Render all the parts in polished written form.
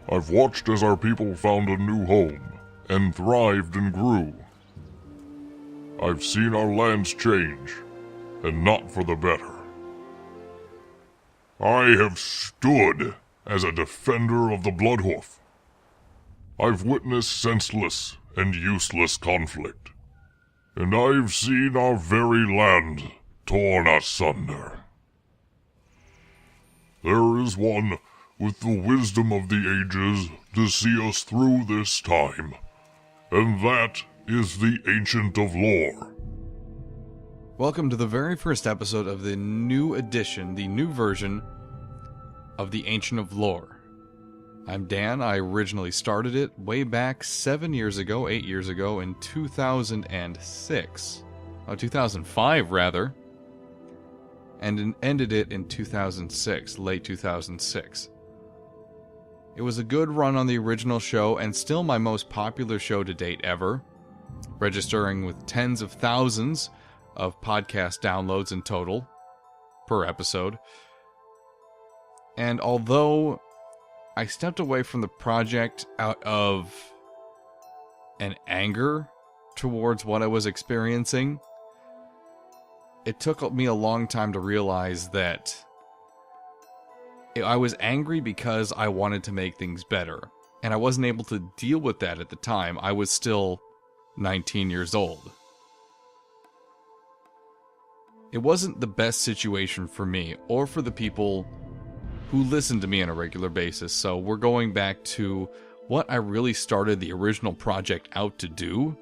I've watched as our people found a new home, and thrived and grew. I've seen our lands change, and not for the better. I have stood as a defender of the Bloodhoof. I've witnessed senseless and useless conflict, and I've seen our very land torn asunder. There is one with the wisdom of the ages to see us through this time, and that is the Ancient of Lore. Welcome to the very first episode of the new edition, the new version of the Ancient of Lore. I'm Dan. I originally started it way back 8 years ago in 2005 rather, and ended it in 2006, late 2006. It was a good run on the original show and still my most popular show to date ever, registering with tens of thousands of podcast downloads in total per episode. And although I stepped away from the project out of an anger towards what I was experiencing, it took me a long time to realize that I was angry because I wanted to make things better. And I wasn't able to deal with that at the time. I was still 19 years old. It wasn't the best situation for me, or for the people who listen to me on a regular basis, so we're going back to what I really started the original project out to do,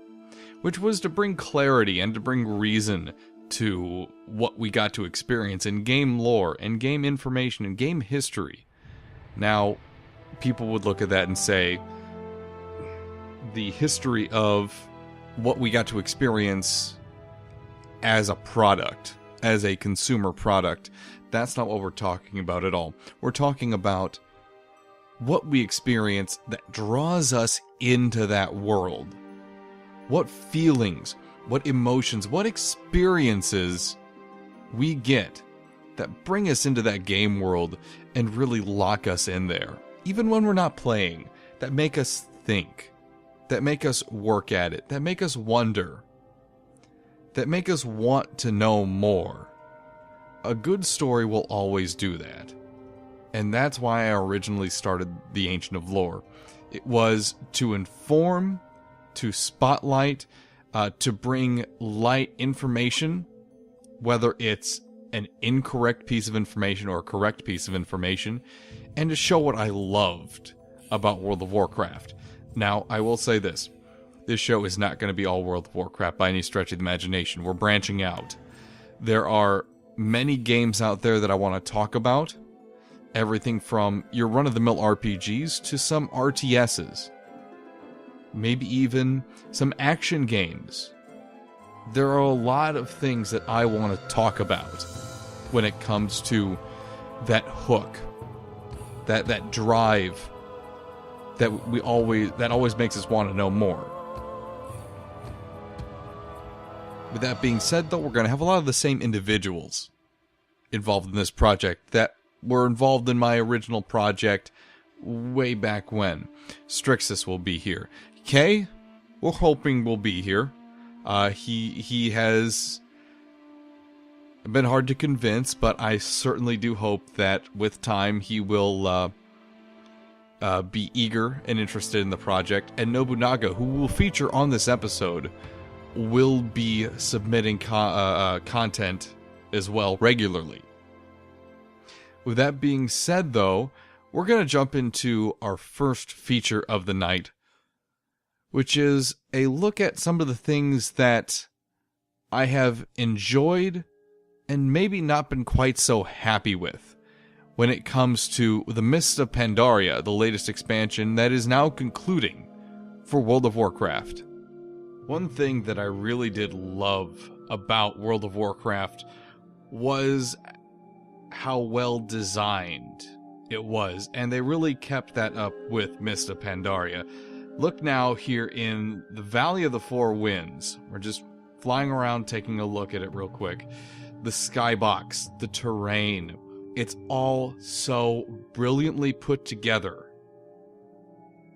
which was to bring clarity and to bring reason to what we got to experience in game lore, and game information, and game history. Now, people would look at that and say, the history of what we got to experience as a product, as a consumer product, that's not what we're talking about at all. We're talking about what we experience that draws us into that world. What feelings, what emotions, what experiences we get that bring us into that game world and really lock us in there. Even when we're not playing, that make us think, that make us work at it, that make us wonder, that make us want to know more. A good story will always do that. And that's why I originally started the Ancient of Lore. It was to inform, to spotlight, to bring light information, whether it's an incorrect piece of information or a correct piece of information, and to show what I loved about World of Warcraft. Now, I will say this. This show is not going to be all World of Warcraft by any stretch of the imagination. We're branching out. There are many games out there that I want to talk about. Everything from your run-of-the-mill RPGs to some RTSs. Maybe even some action games. There are a lot of things that I want to talk about when it comes to that hook, that drive that always makes us want to know more. With that being said, though, we're going to have a lot of the same individuals involved in this project that were involved in my original project way back when. Strixus will be here. Kay, we're hoping will be here. He has been hard to convince, but I certainly do hope that with time he will be eager and interested in the project. And Nobunaga, who will feature on this episode, will be submitting content as well regularly. With that being said, though, we're going to jump into our first feature of the night, which is a look at some of the things that I have enjoyed and maybe not been quite so happy with when it comes to the Mists of Pandaria, the latest expansion that is now concluding for World of Warcraft. One thing that I really did love about World of Warcraft was how well designed it was, and they really kept that up with Mists of Pandaria. Look now here in the Valley of the Four Winds. We're just flying around taking a look at it real quick. The skybox, the terrain, it's all so brilliantly put together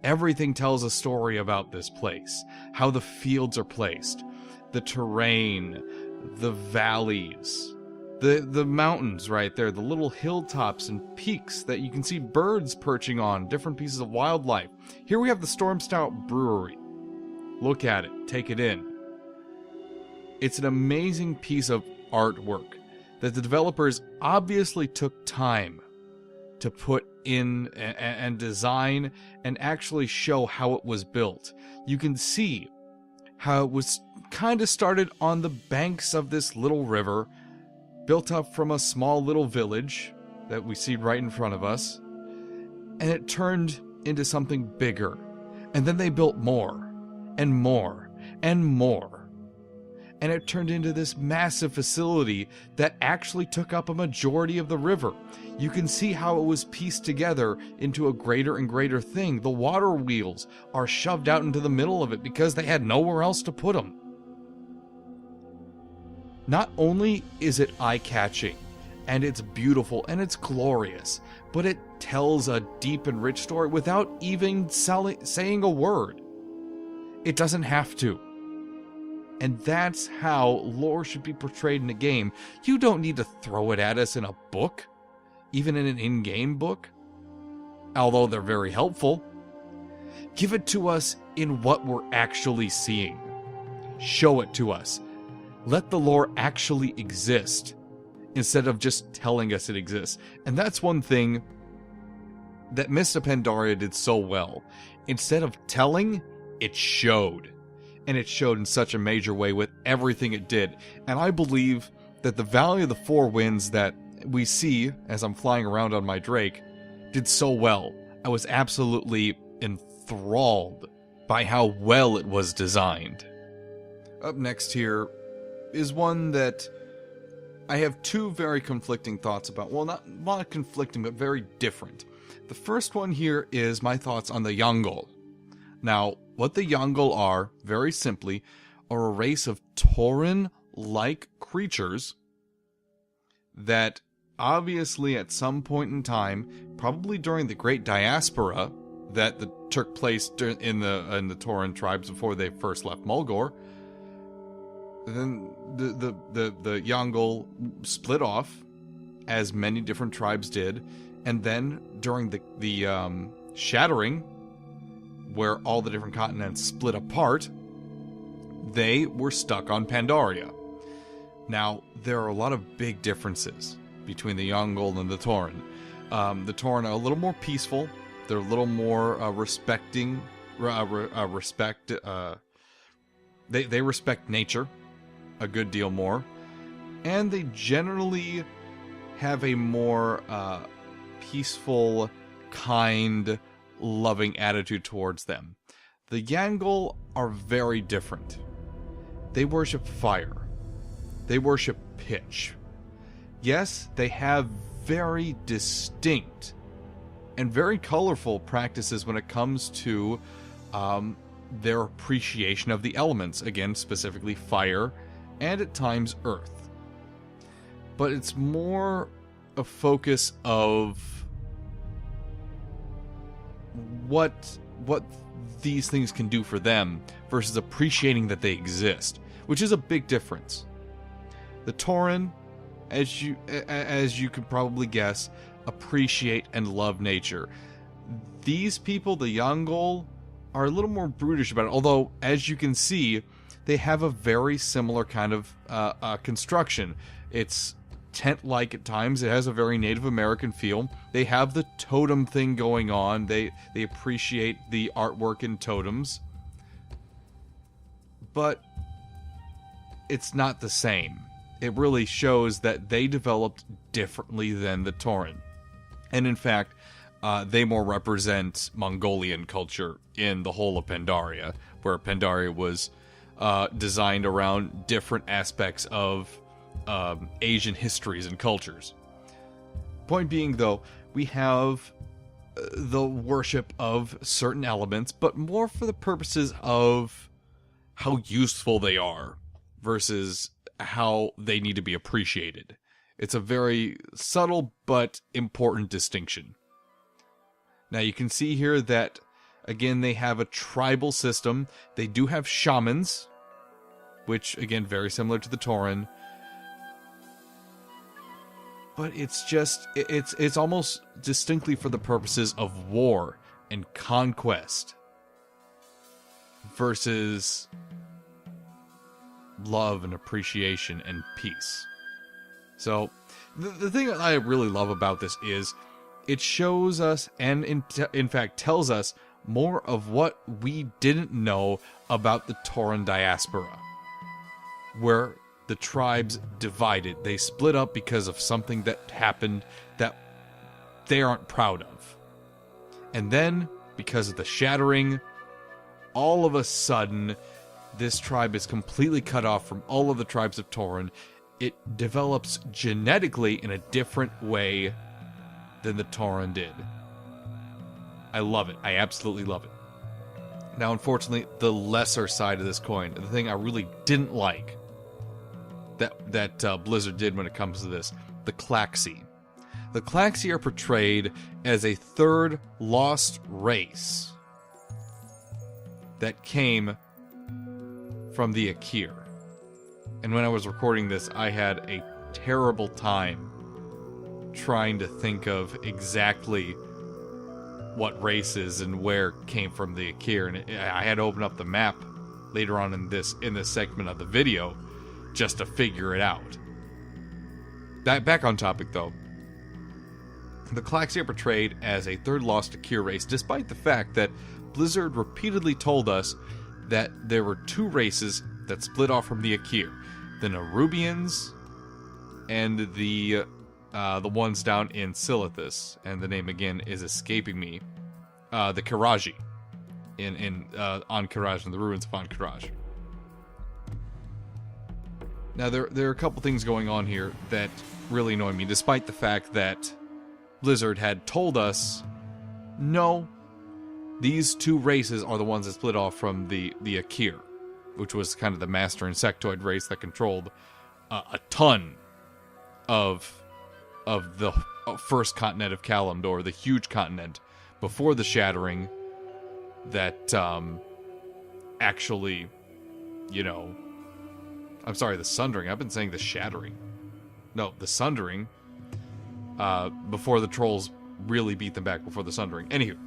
Everything tells a story about this place, how the fields are placed, the terrain, the valleys, the mountains right there, the little hilltops and peaks that you can see birds perching on, different pieces of wildlife. Here we have the Storm Stout Brewery. Look at it, take it in. It's an amazing piece of artwork that the developers obviously took time to put in and design and actually show how it was built. You can see how it was kind of started on the banks of this little river, built up from a small little village that we see right in front of us, and it turned into something bigger. And then they built more, and more, and more. And it turned into this massive facility that actually took up a majority of the river. You can see how it was pieced together into a greater and greater thing. The water wheels are shoved out into the middle of it because they had nowhere else to put them. Not only is it eye-catching, and it's beautiful, and it's glorious, but it tells a deep and rich story without even saying a word. It doesn't have to. And that's how lore should be portrayed in a game. You don't need to throw it at us in a book, even in an in-game book, although they're very helpful. Give it to us in what we're actually seeing. Show it to us. Let the lore actually exist, instead of just telling us it exists. And that's one thing that Mists of Pandaria did so well. Instead of telling, it showed. And it showed in such a major way with everything it did. And I believe that the Valley of the Four Winds that we see as I'm flying around on my Drake did so well. I was absolutely enthralled by how well it was designed. Up next here is one that I have two very conflicting thoughts about. Well, not conflicting, but very different. The first one here is my thoughts on the Yaungol. Now, what the Yaungol are, very simply, are a race of Tauren-like creatures that obviously at some point in time, probably during the Great Diaspora that took place in the Tauren tribes before they first left Mulgore, then the Yaungol split off, as many different tribes did, and then during the Shattering, where all the different continents split apart, they were stuck on Pandaria. Now, there are a lot of big differences between the Yaungol and the Tauren. The Tauren are a little more peaceful. They're a little more respecting. They respect nature a good deal more, and they generally have a more peaceful, kind, loving attitude towards them. The Yaungol are very different. They worship fire. They worship pitch. Yes, they have very distinct and very colorful practices when it comes to their appreciation of the elements. Again, specifically fire, and at times earth. But it's more a focus of what these things can do for them versus appreciating that they exist, which is a big difference. The Tauren, as you can probably guess, appreciate and love nature. These people, the Yaungol, are a little more brutish about it, although, as you can see, they have a very similar kind of construction. It's tent-like at times. It has a very Native American feel. They have the totem thing going on. They appreciate the artwork in totems. But it's not the same. It really shows that they developed differently than the Tauren. And in fact, they more represent Mongolian culture in the whole of Pandaria, where Pandaria was designed around different aspects of Asian histories and cultures. Point being, though, we have the worship of certain elements, but more for the purposes of how useful they are versus how they need to be appreciated. It's a very subtle but important distinction. Now you can see here that, Again, they have a tribal system. They do have shamans, which, again, very similar to the Tauren. But it's just, it's almost distinctly for the purposes of war and conquest versus love and appreciation and peace. So, the thing that I really love about this is it shows us, and in fact tells us, more of what we didn't know about the Tauren diaspora, where the tribes divided. They split up because of something that happened that they aren't proud of. And then, because of the shattering, all of a sudden, this tribe is completely cut off from all of the tribes of Tauren. It develops genetically in a different way than the Tauren did. I love it. I absolutely love it. Now, unfortunately, the lesser side of this coin, the thing I really didn't like that Blizzard did when it comes to this, the Klaxxi. The Klaxxi are portrayed as a third lost race that came from the Akir. And when I was recording this, I had a terrible time trying to think of exactly what races and where came from the Akir, and I had to open up the map later on in this segment of the video just to figure it out. Back on topic though, the Klaxxi are portrayed as a third lost Akir race, despite the fact that Blizzard repeatedly told us that there were two races that split off from the Akir: the Nerubians and the ones down in Silithus, and the name again is escaping me. The Kiraji in Ahn'Qiraj, in the ruins of Ahn'Qiraj. Now there are a couple things going on here that really annoy me, despite the fact that Blizzard had told us, no, these two races are the ones that split off from the Akir, which was kind of the master insectoid race that controlled a ton of the first continent of Kalimdor, the huge continent before the shattering that actually, I'm sorry, the sundering. I've been saying the shattering. No, the sundering, before the trolls really beat them back before the sundering. Anywho,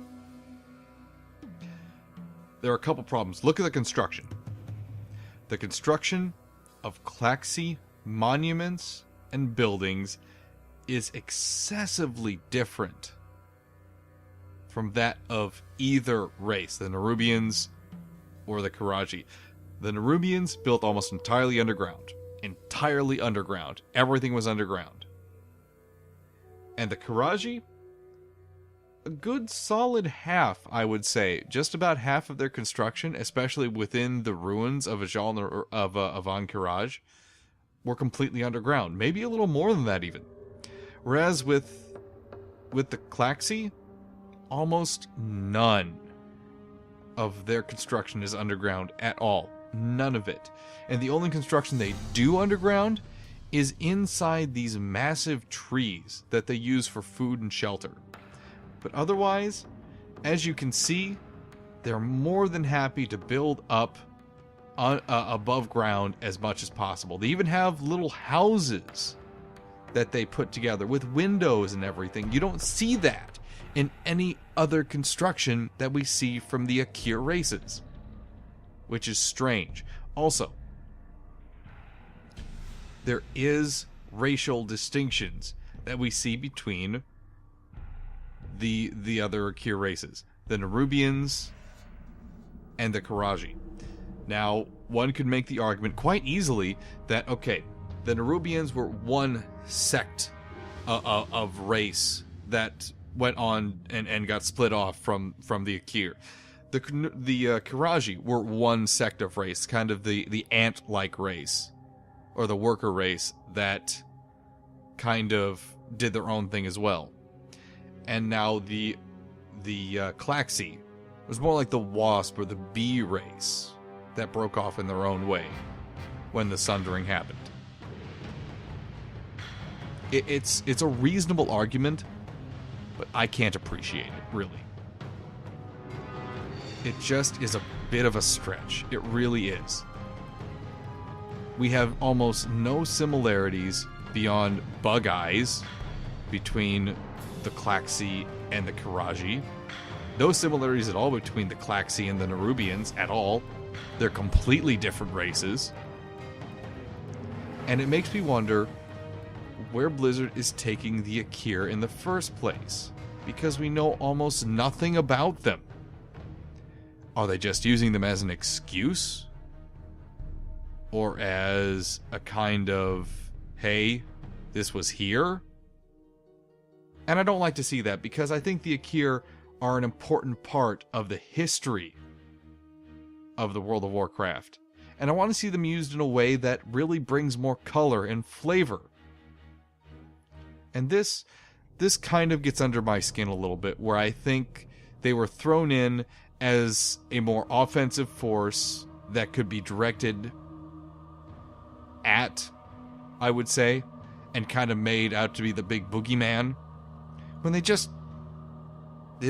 there are a couple problems. Look at the construction. The construction of Klaxxi monuments and buildings is excessively different from that of either race, the Nerubians or the Kiraji. The Nerubians built almost entirely underground. Entirely underground. Everything was underground. And the Kiraji, a good solid half, I would say, just about half of their construction, especially within the ruins of Ahn'Qiraj, were completely underground. Maybe a little more than that even. Whereas with the Klaxxi, almost none of their construction is underground at all. None of it. And the only construction they do underground is inside these massive trees that they use for food and shelter. But otherwise, as you can see, they're more than happy to build up above ground as much as possible. They even have little houses that they put together with windows and everything. You don't see that in any other construction that we see from the Akir races, which is strange. Also, there is racial distinctions that we see between the other Akir races, the Nerubians and the Kiraji. Now, one could make the argument quite easily that, okay, the Nerubians were one sect of race that went on and got split off from the Akir. The Kiraji were one sect of race, kind of the ant-like race, or the worker race that kind of did their own thing as well. And now the Klaxxi was more like the wasp or the bee race that broke off in their own way when the sundering happened. It's a reasonable argument, but I can't appreciate it, really. it just is a bit of a stretch. It really is. We have almost no similarities beyond bug eyes between the Klaxxi and the Kiraji. No similarities at all between the Klaxxi and the Nerubians at all. They're completely different races. And it makes me wonder where Blizzard is taking the Akir in the first place, because we know almost nothing about them. Are they just using them as an excuse? Or as a kind of, hey, this was here? And I don't like to see that, because I think the Akir are an important part of the history of the World of Warcraft. And I want to see them used in a way that really brings more color and flavor. And this kind of gets under my skin a little bit, where I think they were thrown in as a more offensive force that could be directed at, I would say, and kind of made out to be the big boogeyman, when they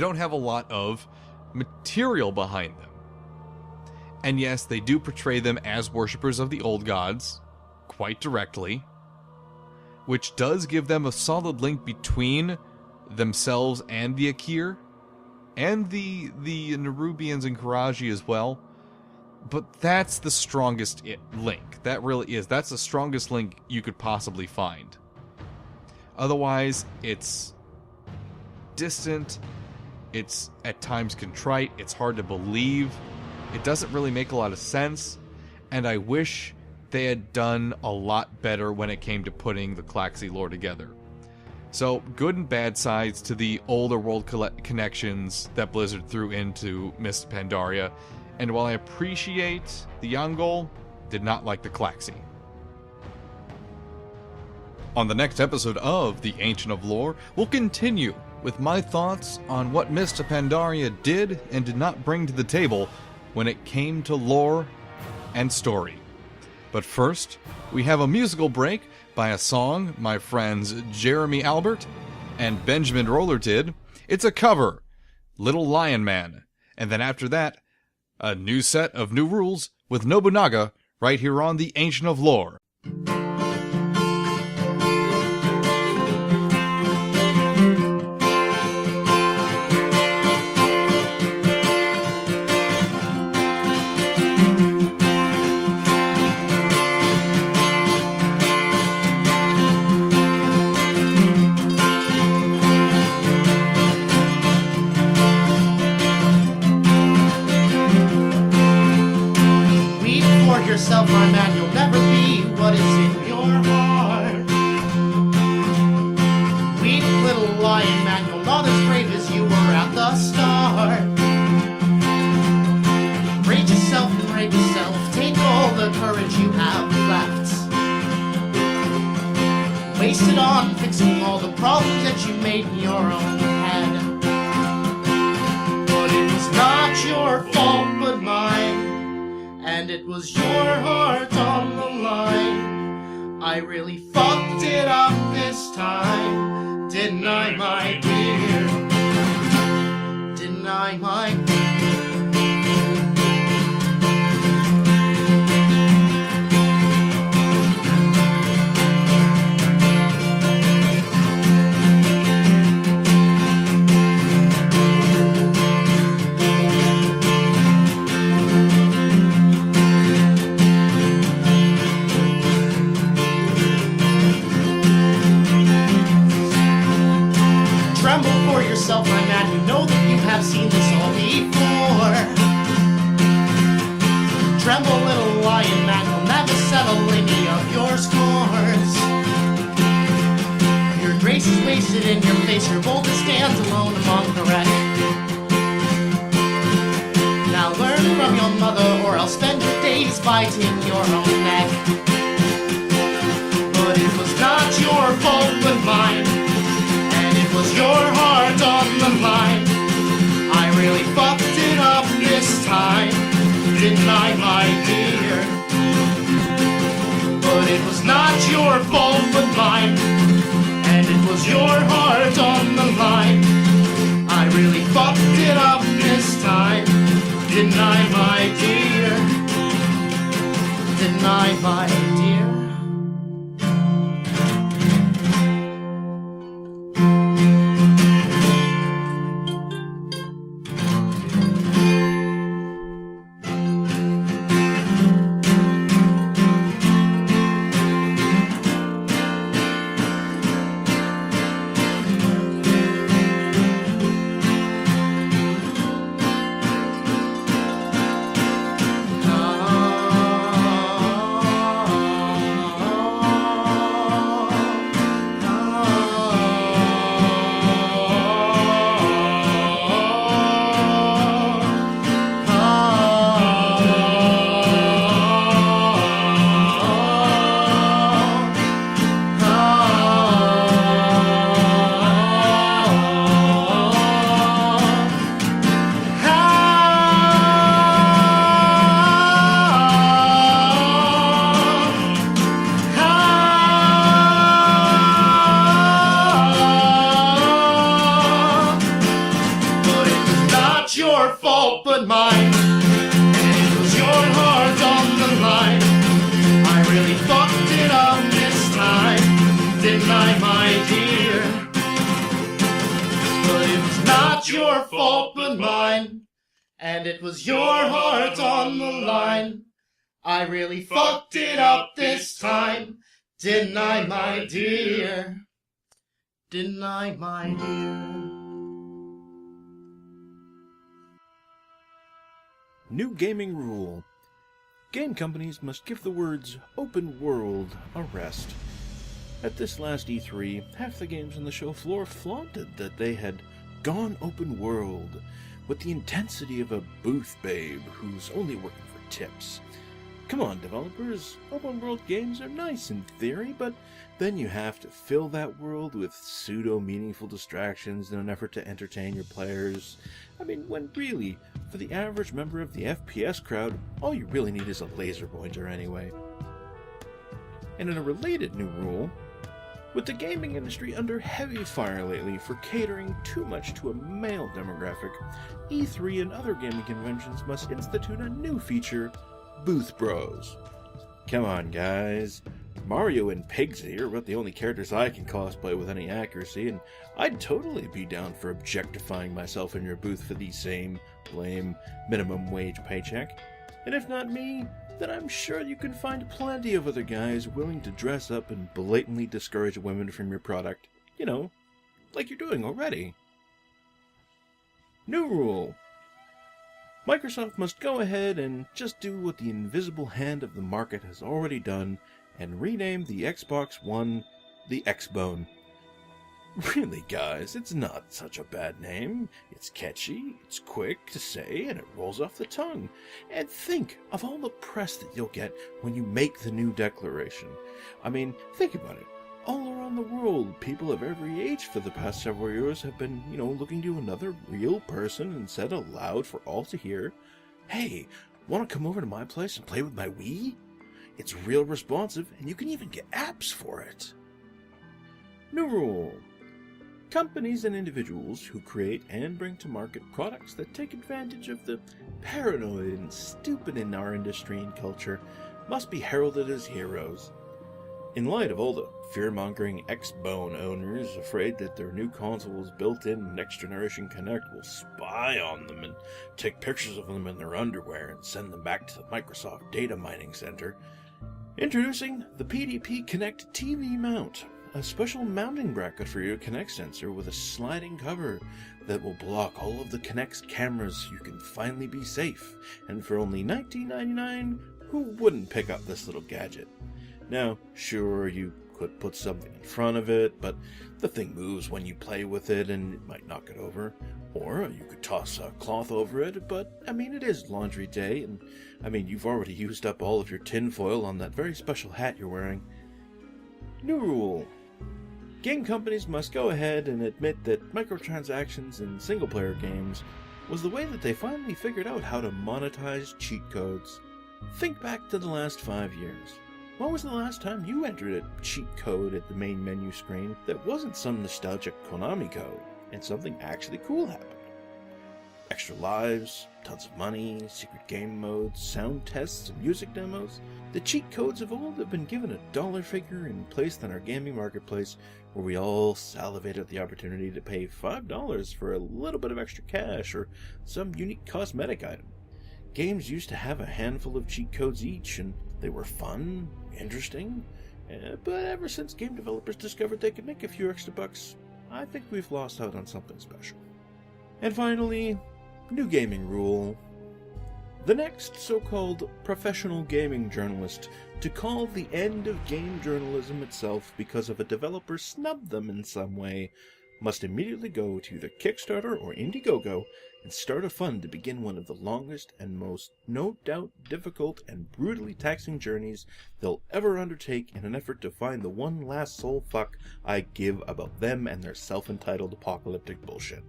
don't have a lot of material behind them. And yes, they do portray them as worshippers of the old gods, quite directly, which does give them a solid link between themselves and the Akir, and the Nerubians and Kiraji as well. But that's the strongest link. That really is. That's the strongest link you could possibly find. Otherwise, it's distant, it's at times contrite, it's hard to believe, it doesn't really make a lot of sense, and I wish they had done a lot better when it came to putting the Klaxxi lore together. So, good and bad sides to the older world connections that Blizzard threw into Mists of Pandaria, and while I appreciate the Yaungol, did not like the Klaxxi. On the next episode of The Ancient of Lore, we'll continue with my thoughts on what Mists of Pandaria did and did not bring to the table when it came to lore and story. But first, we have a musical break by a song my friends Jeremy Albert and Benjamin Roller did. It's a cover, Little Lion Man. And then after that, a new set of new rules with Nobunaga right here on The Ancient of Lore. Yourself, my man, you'll never be what is in your heart. Weep, little lion man, you're not as brave as you were at the start. Rage yourself and rage yourself, take all the courage you have left. Waste it on fixing all the problems that you made in your own head. But it was not your fault but mine, and it was your heart on the line. I really fucked it up this time, didn't I, my dear? Didn't I, my dear? Yourself, my man, you know that you have seen this all before. Tremble, little lion man, you'll never settle any of your scores. Your grace is wasted in your face, your boldness stands alone among the wreck. Now learn from your mother, or I'll spend your days biting your own neck. But it was not your fault but mine, was your heart on the line. I really fucked it up this time, didn't I, my dear? But it was not your fault but mine, and it was your heart on the line. I really fucked it up this time, not your fault but mine. It was your heart on the line. I really fucked it up this time, didn't I, my dear? But it was not your fault but mine, and it was your heart on the line. I really fucked it up this time, didn't I, my dear? Didn't I, my dear? New gaming rule. Game companies must give the words open world a rest. At this last E3, half the games on the show floor flaunted that they had gone open world, with the intensity of a booth babe who's only working for tips. Come on, developers, open world games are nice in theory, but then you have to fill that world with pseudo-meaningful distractions in an effort to entertain your players. I mean, when really, for the average member of the FPS crowd, all you really need is a laser pointer anyway. And in a related new rule, with the gaming industry under heavy fire lately for catering too much to a male demographic, E3 and other gaming conventions must institute a new feature, Booth Bros. Come on, guys. Mario and Pigsy are about the only characters I can cosplay with any accuracy, and I'd totally be down for objectifying myself in your booth for the same lame minimum wage paycheck. And if not me, then I'm sure you can find plenty of other guys willing to dress up and blatantly discourage women from your product. You know, like you're doing already. New rule. Microsoft must go ahead and just do what the invisible hand of the market has already done and rename the Xbox One the Xbone. Really, guys, it's not such a bad name. It's catchy, it's quick to say, and it rolls off the tongue. And think of all the press that you'll get when you make the new declaration. I mean, think about it. All around the world, people of every age for the past several years have been, looking to another real person and said aloud for all to hear, "Hey, want to come over to my place and play with my Wii? It's real responsive, and you can even get apps for it." New rule. Companies and individuals who create and bring to market products that take advantage of the paranoid and stupid in our industry and culture must be heralded as heroes. In light of all the fear-mongering Xbone owners afraid that their new console's built-in next-generation Kinect will spy on them and take pictures of them in their underwear and send them back to the Microsoft Data Mining Center, introducing the PDP Kinect TV Mount, a special mounting bracket for your Kinect sensor with a sliding cover that will block all of the Kinect's cameras so you can finally be safe. And for only $19.99, who wouldn't pick up this little gadget? Now, sure, you could put something in front of it, but the thing moves when you play with it and it might knock it over. Or you could toss a cloth over it, but, it is laundry day, and, you've already used up all of your tinfoil on that very special hat you're wearing. New rule. Game companies must go ahead and admit that microtransactions in single-player games was the way that they finally figured out how to monetize cheat codes. Think back to the last 5 years. When was the last time you entered a cheat code at the main menu screen that wasn't some nostalgic Konami code, and something actually cool happened? Extra lives, tons of money, secret game modes, sound tests, and music demos. The cheat codes of old have been given a dollar figure and placed in our gaming marketplace, where we all salivate at the opportunity to pay $5 for a little bit of extra cash or some unique cosmetic item. Games used to have a handful of cheat codes each, and they were fun, interesting, but ever since game developers discovered they could make a few extra bucks, I think we've lost out on something special. And finally, new gaming rule. The next so-called professional gaming journalist to call the end of game journalism itself because of a developer snubbed them in some way must immediately go to either Kickstarter or Indiegogo and start a fund to begin one of the longest and most, no doubt, difficult and brutally taxing journeys they'll ever undertake in an effort to find the one last soul fuck I give about them and their self-entitled apocalyptic bullshit.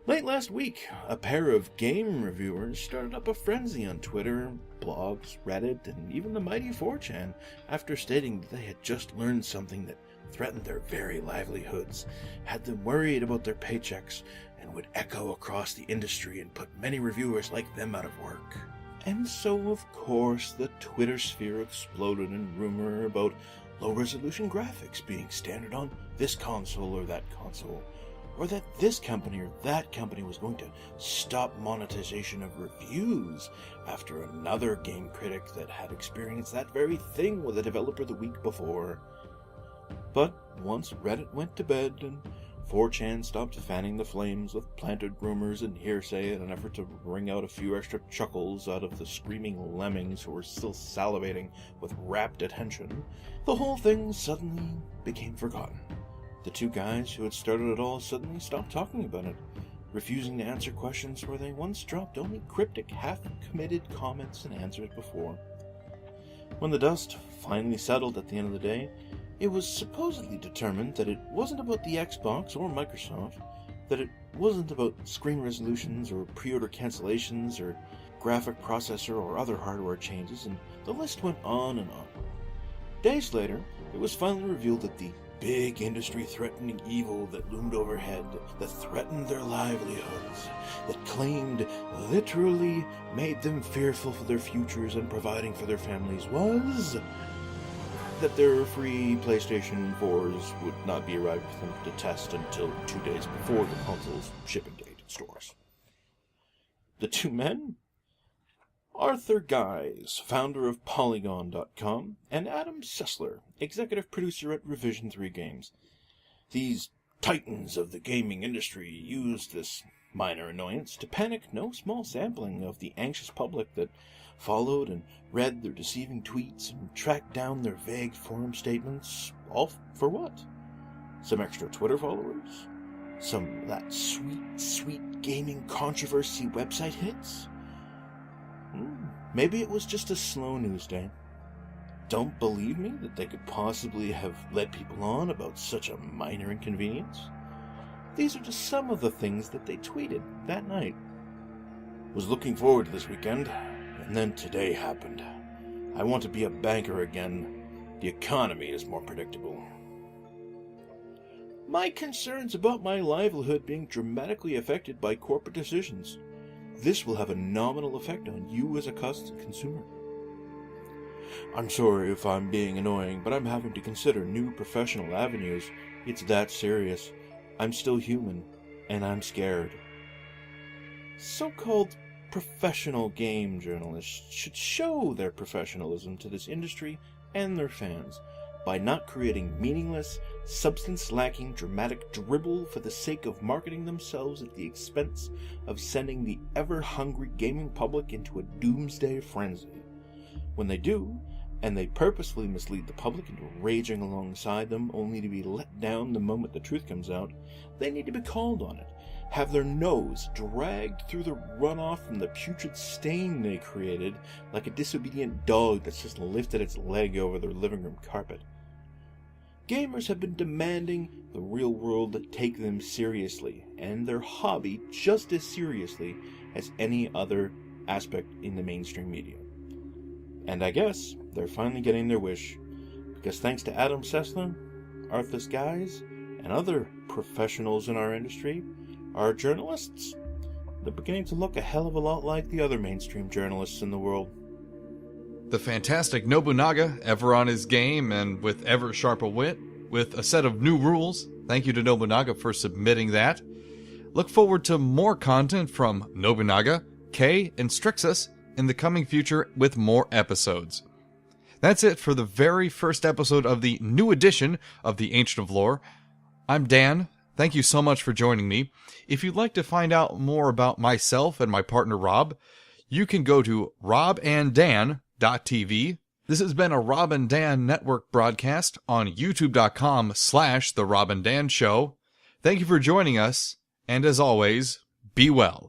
Late last week, a pair of game reviewers started up a frenzy on Twitter, blogs, Reddit, and even the mighty 4chan after stating that they had just learned something that threatened their very livelihoods, had them worried about their paychecks, and would echo across the industry and put many reviewers like them out of work. And so, of course, the Twitter sphere exploded in rumor about low-resolution graphics being standard on this console or that console, or that this company or that company was going to stop monetization of reviews after another game critic that had experienced that very thing with a developer the week before. But once Reddit went to bed and 4chan stopped fanning the flames with planted rumors and hearsay in an effort to wring out a few extra chuckles out of the screaming lemmings who were still salivating with rapt attention, the whole thing suddenly became forgotten. The two guys who had started it all suddenly stopped talking about it, refusing to answer questions where they once dropped only cryptic, half-committed comments and answers before. When the dust finally settled at the end of the day, it was supposedly determined that it wasn't about the Xbox or Microsoft, that it wasn't about screen resolutions or pre-order cancellations or graphic processor or other hardware changes, and the list went on and on. Days later, it was finally revealed that the big industry-threatening evil that loomed overhead, that threatened their livelihoods, that claimed literally made them fearful for their futures and providing for their families was that their free PlayStation 4s would not be arriving for them to test until 2 days before the console's shipping date in stores. The two men? Arthur Guise, founder of Polygon.com, and Adam Sessler, executive producer at Revision 3 Games. These titans of the gaming industry used this minor annoyance to panic no small sampling of the anxious public that followed and read their deceiving tweets and tracked down their vague forum statements, all for what? Some extra Twitter followers? Some of that sweet gaming controversy website hits? Maybe it was just a slow news day. Don't believe me that they could possibly have led people on about such a minor inconvenience? These are just some of the things that they tweeted that night. Was looking forward to this weekend, and then today happened. I want to be a banker again. The economy is more predictable. My concerns about my livelihood being dramatically affected by corporate decisions. This will have a nominal effect on you as a consumer. I'm sorry if I'm being annoying, but I'm having to consider new professional avenues. It's that serious. I'm still human, and I'm scared. So-called professional game journalists should show their professionalism to this industry and their fans by not creating meaningless, substance-lacking, dramatic dribble for the sake of marketing themselves at the expense of sending the ever-hungry gaming public into a doomsday frenzy. When they do, and they purposefully mislead the public into raging alongside them only to be let down the moment the truth comes out, they need to be called on it, have their nose dragged through the runoff from the putrid stain they created like a disobedient dog that's just lifted its leg over their living room carpet. Gamers have been demanding the real world take them seriously, and their hobby just as seriously as any other aspect in the mainstream media. And I guess they're finally getting their wish, because thanks to Adam Sessler, Arthur Guise, and other professionals in our industry, our journalists, they're beginning to look a hell of a lot like the other mainstream journalists in the world. The fantastic Nobunaga, ever on his game and with ever sharper wit, with a set of new rules. Thank you to Nobunaga for submitting that. Look forward to more content from Nobunaga, Kay, and Strixus in the coming future with more episodes. That's it for the very first episode of the new edition of the Ancient of Lore. I'm Dan. Thank you so much for joining me. If you'd like to find out more about myself and my partner Rob, you can go to robanddan.tv. This has been a Rob and Dan Network broadcast on youtube.com/The Rob and Dan Show. Thank you for joining us, and as always, be well.